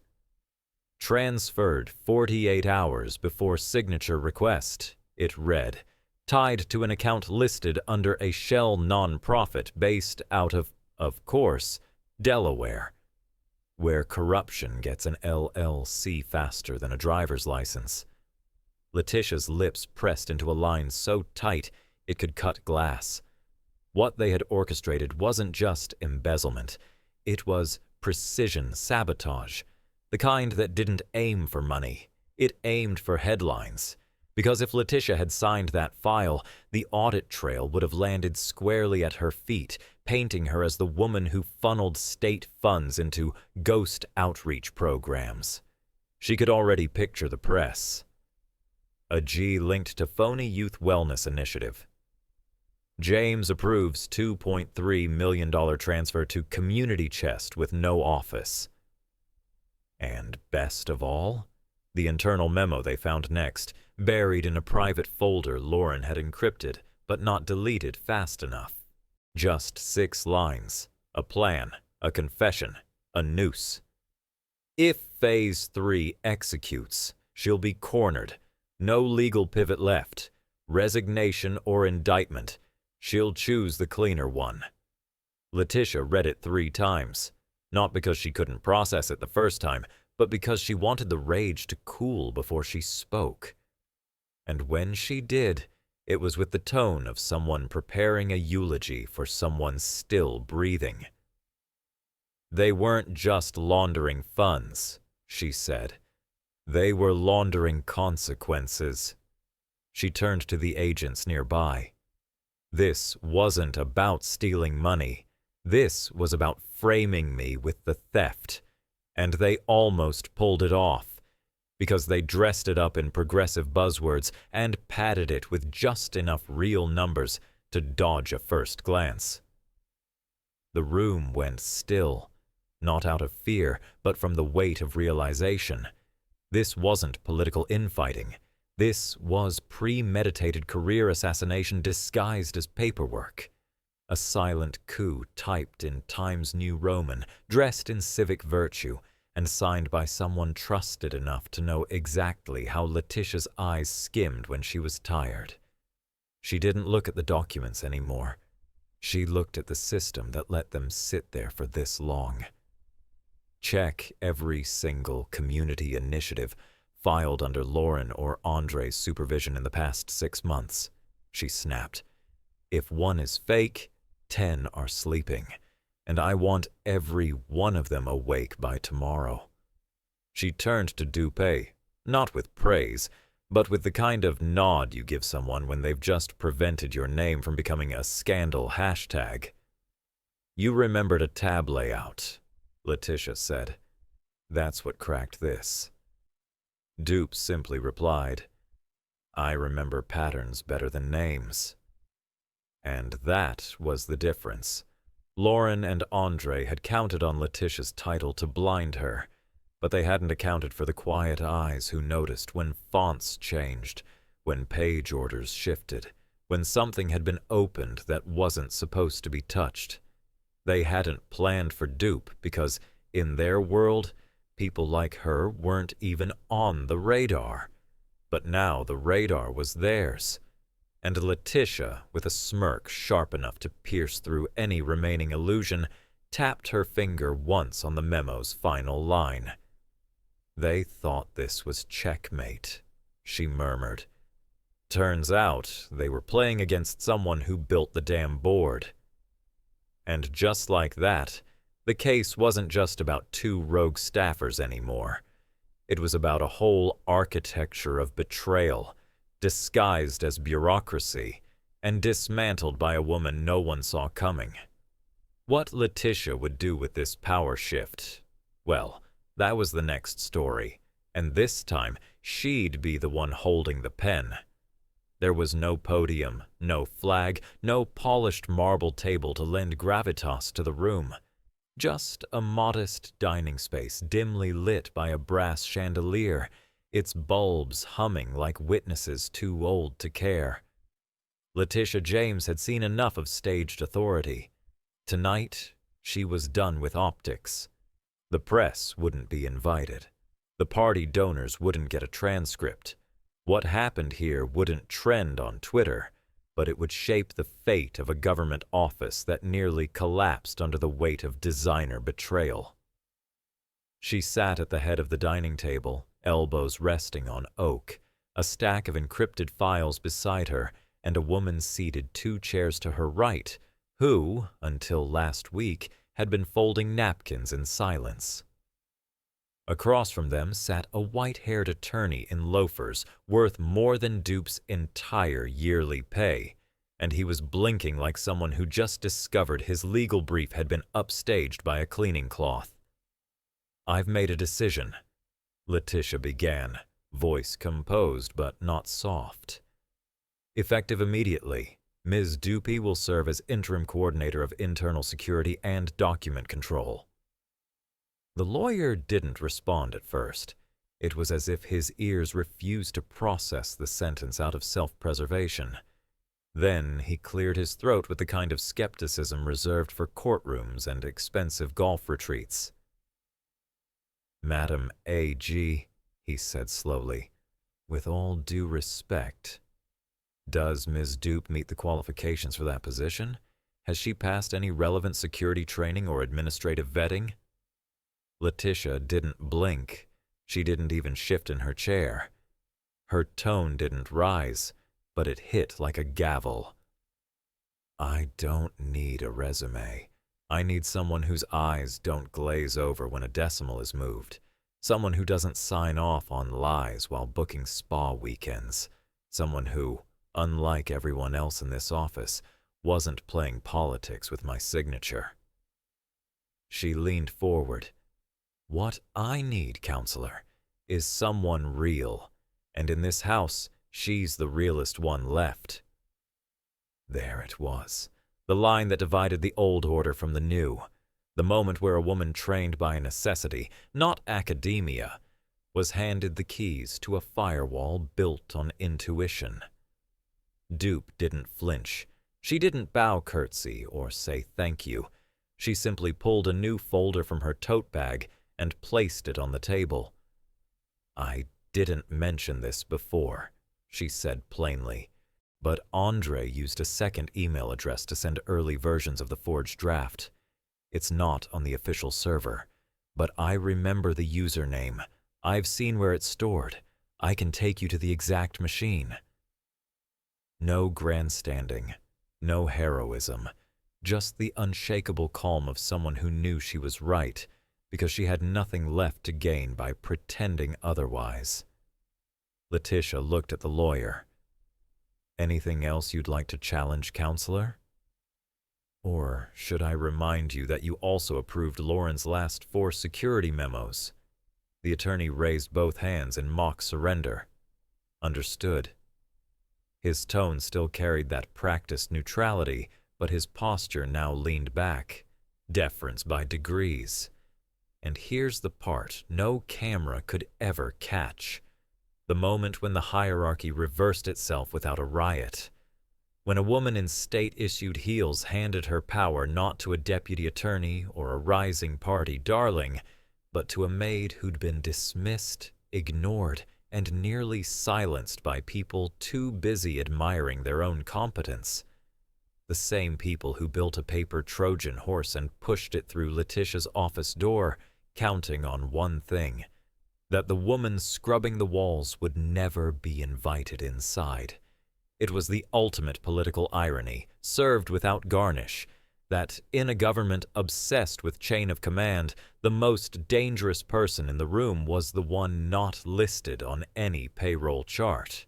"Transferred 48 hours before signature request," it read, "tied to an account listed under a shell nonprofit based out of course, Delaware, where corruption gets an LLC faster than a driver's license." Letitia's lips pressed into a line so tight it could cut glass. What they had orchestrated wasn't just embezzlement. It was precision sabotage, the kind that didn't aim for money. It aimed for headlines. Because if Letitia had signed that file, the audit trail would have landed squarely at her feet, painting her as the woman who funneled state funds into ghost outreach programs. She could already picture the press. A G linked to phony youth wellness initiative. James approves $2.3 million transfer to Community Chest with no office. And best of all, the internal memo they found next, buried in a private folder Lauren had encrypted but not deleted fast enough. Just 6 lines, a plan, a confession, a noose. If Phase 3 executes, she'll be cornered. No legal pivot left. Resignation or indictment. She'll choose the cleaner one. Letitia read it 3 times, not because she couldn't process it the first time, but because she wanted the rage to cool before she spoke. And when she did, it was with the tone of someone preparing a eulogy for someone still breathing. They weren't just laundering funds, she said. They were laundering consequences. She turned to the agents nearby. This wasn't about stealing money. This was about framing me with the theft. And they almost pulled it off, because they dressed it up in progressive buzzwords and padded it with just enough real numbers to dodge a first glance. The room went still, not out of fear, but from the weight of realization. This wasn't political infighting. This was premeditated career assassination disguised as paperwork. A silent coup typed in Times New Roman, dressed in civic virtue, and signed by someone trusted enough to know exactly how Letitia's eyes skimmed when she was tired. She didn't look at the documents anymore. She looked at the system that let them sit there for this long. Check every single community initiative filed under Lauren or Andre's supervision in the past 6 months, she snapped. If one is fake, 10 are sleeping, and I want every one of them awake by tomorrow. She turned to Dupé, not with praise, but with the kind of nod you give someone when they've just prevented your name from becoming a scandal hashtag. You remembered a tab layout, Letitia said. That's what cracked this. Dupe simply replied, I remember patterns better than names. And that was the difference. Lauren and Andre had counted on Letitia's title to blind her, but they hadn't accounted for the quiet eyes who noticed when fonts changed, when page orders shifted, when something had been opened that wasn't supposed to be touched. They hadn't planned for Dupe because, in their world, people like her weren't even on the radar. But now the radar was theirs. And Letitia, with a smirk sharp enough to pierce through any remaining illusion, tapped her finger once on the memo's final line. They thought this was checkmate, she murmured. Turns out they were playing against someone who built the damn board. And just like that, the case wasn't just about 2 rogue staffers anymore. It was about a whole architecture of betrayal, disguised as bureaucracy, and dismantled by a woman no one saw coming. What Letitia would do with this power shift, well, that was the next story, and this time she'd be the one holding the pen. There was no podium, no flag, no polished marble table to lend gravitas to the room. Just a modest dining space dimly lit by a brass chandelier, its bulbs humming like witnesses too old to care. Letitia James had seen enough of staged authority. Tonight, she was done with optics. The press wouldn't be invited. The party donors wouldn't get a transcript. What happened here wouldn't trend on Twitter, but it would shape the fate of a government office that nearly collapsed under the weight of designer betrayal. She sat at the head of the dining table, elbows resting on oak, a stack of encrypted files beside her, and a woman seated 2 chairs to her right, who, until last week, had been folding napkins in silence. Across from them sat a white-haired attorney in loafers worth more than Dupe's entire yearly pay, and he was blinking like someone who just discovered his legal brief had been upstaged by a cleaning cloth. I've made a decision, Letitia began, voice composed but not soft. Effective immediately, Ms. Dupe will serve as interim coordinator of internal security and document control. The lawyer didn't respond at first. It was as if his ears refused to process the sentence out of self-preservation. Then he cleared his throat with the kind of skepticism reserved for courtrooms and expensive golf retreats. Madam A.G., he said slowly, with all due respect, Does Ms. Dupe meet the qualifications for that position? Has she passed any relevant security training or administrative vetting? Letitia didn't blink. She didn't even shift in her chair. Her tone didn't rise, but it hit like a gavel. I don't need a resume. I need someone whose eyes don't glaze over when a decimal is moved. Someone who doesn't sign off on lies while booking spa weekends. Someone who, unlike everyone else in this office, wasn't playing politics with my signature. She leaned forward. What I need, counselor, is someone real, and in this house, she's the realest one left. There it was, the line that divided the old order from the new, the moment where a woman trained by necessity, not academia, was handed the keys to a firewall built on intuition. Dupe didn't flinch. She didn't bow curtsy or say thank you. She simply pulled a new folder from her tote bag and placed it on the table. I didn't mention this before, she said plainly, but Andre used a second email address to send early versions of the forged draft. It's not on the official server, but I remember the username. I've seen where it's stored. I can take you to the exact machine. No grandstanding, no heroism, just the unshakable calm of someone who knew she was right because she had nothing left to gain by pretending otherwise. Letitia looked at the lawyer. Anything else you'd like to challenge, counselor? Or should I remind you that you also approved Lauren's last 4 security memos? The attorney raised both hands in mock surrender. Understood. His tone still carried that practiced neutrality, but his posture now leaned back, deference by degrees. And here's the part no camera could ever catch. The moment when the hierarchy reversed itself without a riot. When a woman in state-issued heels handed her power not to a deputy attorney or a rising party darling, but to a maid who'd been dismissed, ignored, and nearly silenced by people too busy admiring their own competence. The same people who built a paper Trojan horse and pushed it through Letitia's office door, counting on one thing, that the woman scrubbing the walls would never be invited inside. It was the ultimate political irony, served without garnish, that in a government obsessed with chain of command, the most dangerous person in the room was the one not listed on any payroll chart.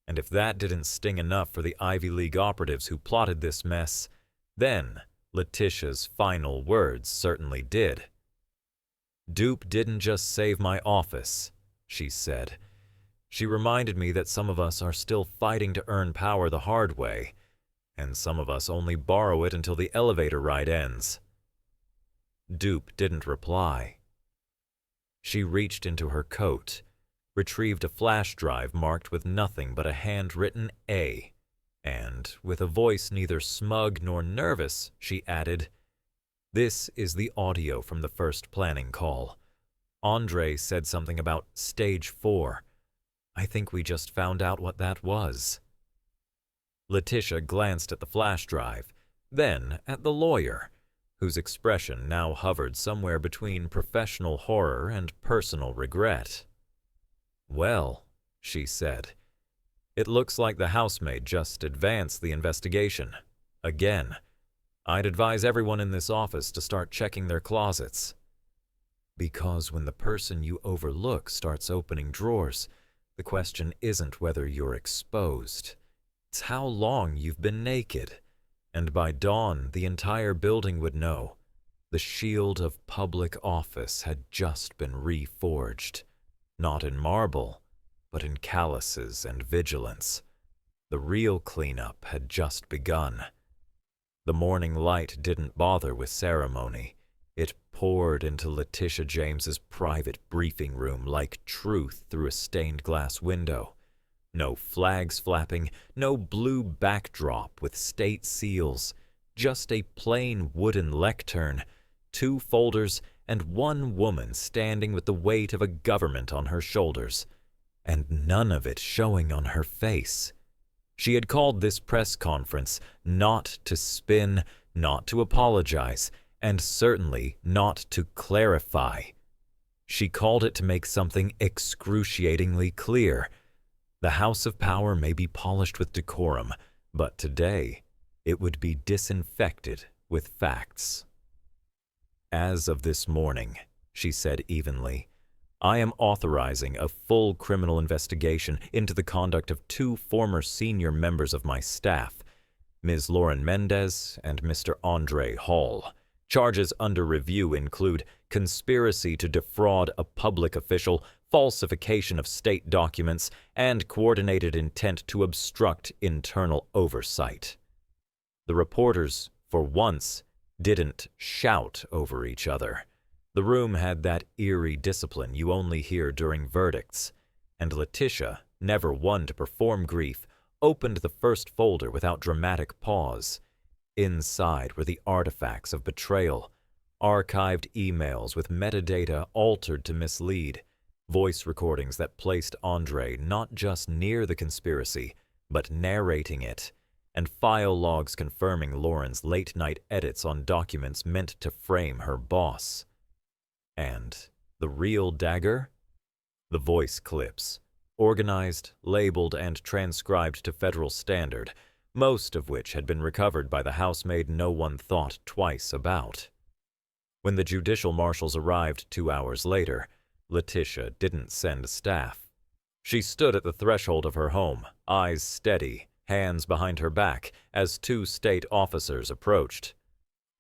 And if that didn't sting enough for the Ivy League operatives who plotted this mess, then Letitia's final words certainly did. Dupe didn't just save my office, she said. She reminded me that some of us are still fighting to earn power the hard way, and some of us only borrow it until the elevator ride ends. Dupe didn't reply. She reached into her coat, retrieved a flash drive marked with nothing but a handwritten A, and, with a voice neither smug nor nervous, she added, "This is the audio from the first planning call. Andre said something about stage 4. I think we just found out what that was." Letitia glanced at the flash drive, then at the lawyer, whose expression now hovered somewhere between professional horror and personal regret. "Well," she said, "it looks like the housemaid just advanced the investigation. Again. I'd advise everyone in this office to start checking their closets. Because when the person you overlook starts opening drawers, the question isn't whether you're exposed. It's how long you've been naked. And by dawn, the entire building would know. The shield of public office had just been reforged. Not in marble, but in calluses and vigilance. The real cleanup had just begun. The morning light didn't bother with ceremony. It poured into Letitia James's private briefing room like truth through a stained glass window. No flags flapping, no blue backdrop with state seals, just a plain wooden lectern, 2 folders, and one woman standing with the weight of a government on her shoulders, and none of it showing on her face. She had called this press conference not to spin, not to apologize, and certainly not to clarify. She called it to make something excruciatingly clear. The House of Power may be polished with decorum, but today it would be disinfected with facts. As of this morning, she said evenly, I am authorizing a full criminal investigation into the conduct of two former senior members of my staff, Ms. Lauren Mendez and Mr. Andre Hall. Charges under review include conspiracy to defraud a public official, falsification of state documents, and coordinated intent to obstruct internal oversight. The reporters, for once, didn't shout over each other. The room had that eerie discipline you only hear during verdicts, and Letitia, never one to perform grief, opened the first folder without dramatic pause. Inside were the artifacts of betrayal, archived emails with metadata altered to mislead, voice recordings that placed Andre not just near the conspiracy, but narrating it, and file logs confirming Lauren's late-night edits on documents meant to frame her boss. And the real dagger? The voice clips, organized, labeled, and transcribed to federal standard, most of which had been recovered by the housemaid no one thought twice about. When the judicial marshals arrived 2 hours later, Letitia didn't send staff. She stood at the threshold of her home, eyes steady, hands behind her back, as two state officers approached.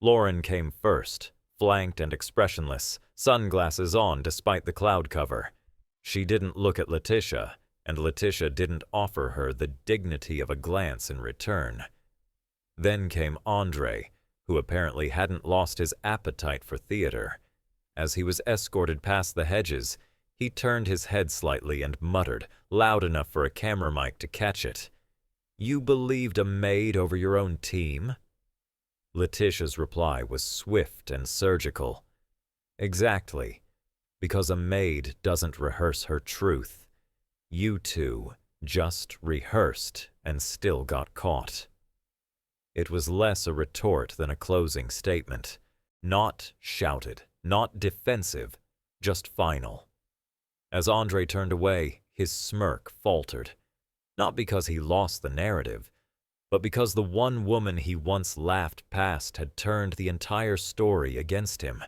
Lauren came first, flanked and expressionless, sunglasses on despite the cloud cover. She didn't look at Letitia, and Letitia didn't offer her the dignity of a glance in return. Then came Andre, who apparently hadn't lost his appetite for theater. As he was escorted past the hedges, he turned his head slightly and muttered, loud enough for a camera mic to catch it, "You believed a maid over your own team?" Letitia's reply was swift and surgical. Exactly, because a maid doesn't rehearse her truth. You two just rehearsed and still got caught. It was less a retort than a closing statement. Not shouted, not defensive, just final. As Andre turned away, his smirk faltered. Not because he lost the narrative, but because the one woman he once laughed past had turned the entire story against him,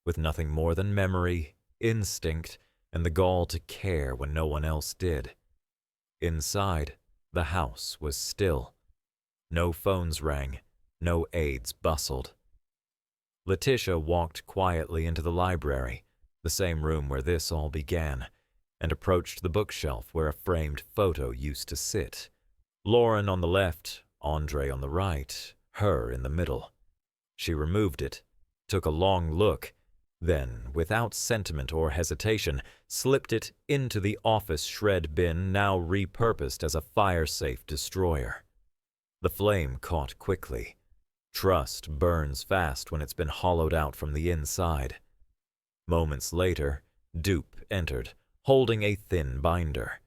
with nothing more than memory, instinct, and the gall to care when no one else did. Inside, the house was still. No phones rang, no aides bustled. Letitia walked quietly into the library, the same room where this all began, and approached the bookshelf where a framed photo used to sit. Lauren on the left, Andre on the right, her in the middle. She removed it, took a long look, then, without sentiment or hesitation, slipped it into the office shred bin now repurposed as a fire-safe destroyer. The flame caught quickly. Trust burns fast when it's been hollowed out from the inside. Moments later, Dupe entered, holding a thin binder.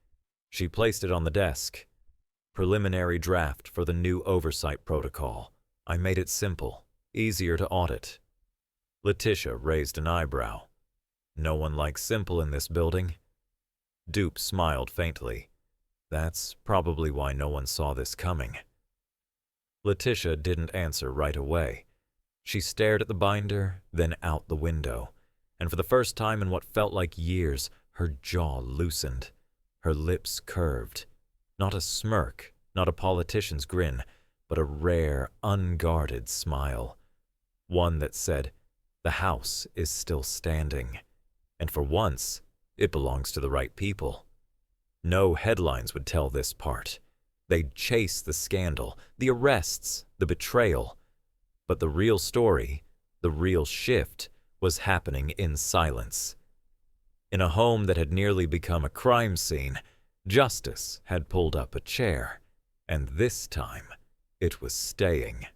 She placed it on the desk. Preliminary draft for the new oversight protocol. I made it simple, easier to audit. Letitia raised an eyebrow. No one likes simple in this building. Dupe smiled faintly. That's probably why no one saw this coming. Letitia didn't answer right away. She stared at the binder, then out the window, and for the first time in what felt like years, her jaw loosened, her lips curved. Not a smirk, not a politician's grin, but a rare, unguarded smile. One that said, the house is still standing, and for once, it belongs to the right people. No headlines would tell this part. They'd chase the scandal, the arrests, the betrayal. But the real story, the real shift, was happening in silence. In a home that had nearly become a crime scene, justice had pulled up a chair, and this time it was staying.